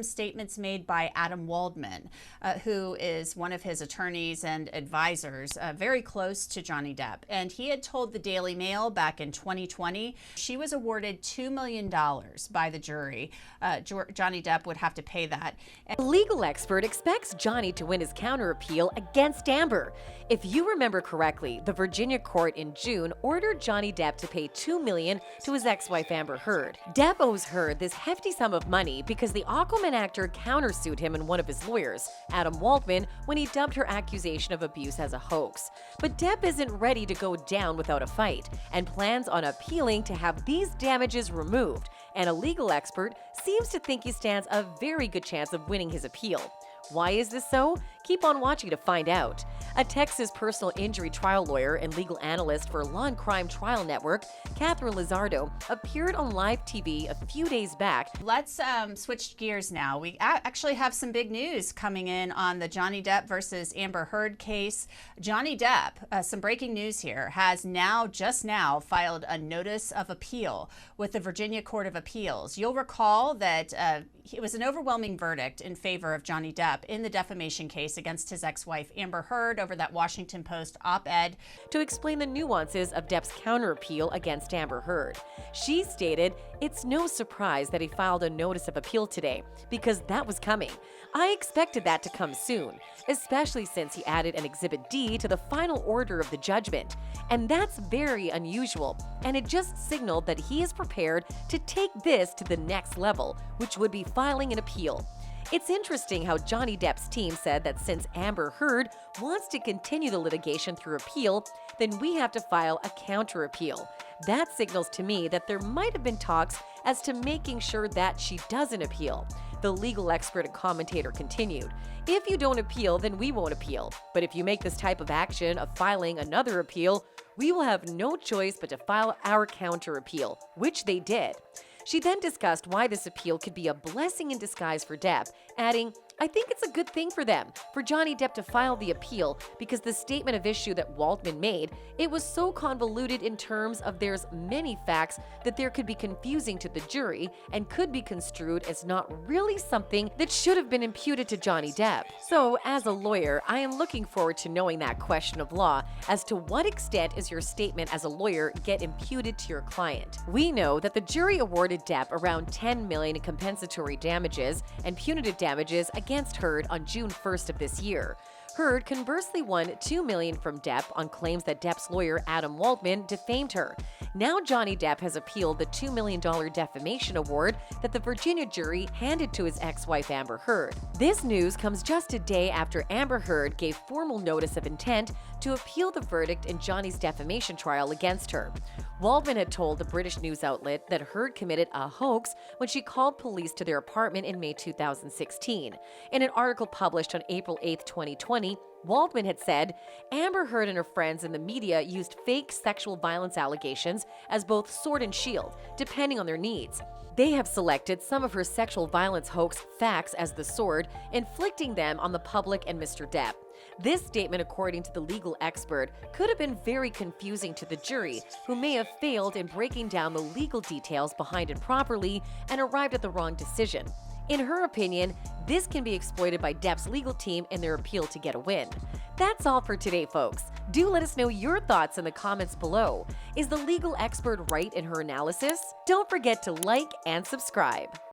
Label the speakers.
Speaker 1: Statements made by Adam Waldman, who is one of his attorneys and advisors, very close to Johnny Depp. And he had told the Daily Mail back in 2020 she was awarded $2 million by the jury. Johnny Depp would have to pay that.
Speaker 2: A legal expert expects Johnny to win his counter appeal against Amber. If you remember correctly, the Virginia court in June ordered Johnny Depp to pay $2 million to his ex-wife Amber Heard. Depp owes Heard this hefty sum of money because the Aquaman actor countersued him and one of his lawyers, Adam Waldman, when he dubbed her accusation of abuse as a hoax. But Depp isn't ready to go down without a fight and plans on appealing to have these damages removed, and a legal expert seems to think he stands a very good chance of winning his appeal. Why is this so? Keep on watching to find out. A Texas personal injury trial lawyer and legal analyst for Law and Crime Trial Network, Catherine Lizardo, appeared on live TV a few days back.
Speaker 1: Let's switch gears now. We actually have some big news coming in on the Johnny Depp versus Amber Heard case. Johnny Depp, some breaking news here, has just now filed a notice of appeal with the Virginia Court of Appeals. You'll recall that it was an overwhelming verdict in favor of Johnny Depp in the defamation case against his ex-wife Amber Heard over that Washington Post op-ed.
Speaker 2: To explain the nuances of Depp's counter-appeal against Amber Heard, she stated, "It's no surprise that he filed a notice of appeal today, because that was coming. I expected that to come soon, especially since he added an Exhibit D to the final order of the judgment. And that's very unusual, and it just signaled that he is prepared to take this to the next level, which would be filing an appeal." It's interesting how Johnny Depp's team said that since Amber Heard wants to continue the litigation through appeal, then we have to file a counter-appeal. That signals to me that there might have been talks as to making sure that she doesn't appeal. The legal expert and commentator continued, "If you don't appeal, then we won't appeal. But if you make this type of action of filing another appeal, we will have no choice but to file our counter-appeal," which they did. She then discussed why this appeal could be a blessing in disguise for Depp, adding, "I think it's a good thing for them, for Johnny Depp to file the appeal, because the statement of issue that Waldman made, it was so convoluted in terms of there's many facts that there could be confusing to the jury and could be construed as not really something that should have been imputed to Johnny Depp." So, as a lawyer, I am looking forward to knowing that question of law as to what extent is your statement as a lawyer get imputed to your client. We know that the jury awarded Depp around $10 million in compensatory damages and punitive damages against Heard on June 1st of this year. Heard conversely won $2 million from Depp on claims that Depp's lawyer Adam Waldman defamed her. Now Johnny Depp has appealed the $2 million defamation award that the Virginia jury handed to his ex-wife Amber Heard. This news comes just a day after Amber Heard gave formal notice of intent to appeal the verdict in Johnny's defamation trial against her. Waldman had told the British news outlet that Heard committed a hoax when she called police to their apartment in May 2016. In an article published on April 8, 2020, Waldman had said, "Amber Heard and her friends in the media used fake sexual violence allegations as both sword and shield, depending on their needs. They have selected some of her sexual violence hoax facts as the sword, inflicting them on the public and Mr. Depp." This statement, according to the legal expert, could have been very confusing to the jury, who may have failed in breaking down the legal details behind it properly and arrived at the wrong decision. In her opinion, this can be exploited by Depp's legal team in their appeal to get a win. That's all for today, folks. Do let us know your thoughts in the comments below. Is the legal expert right in her analysis? Don't forget to like and subscribe.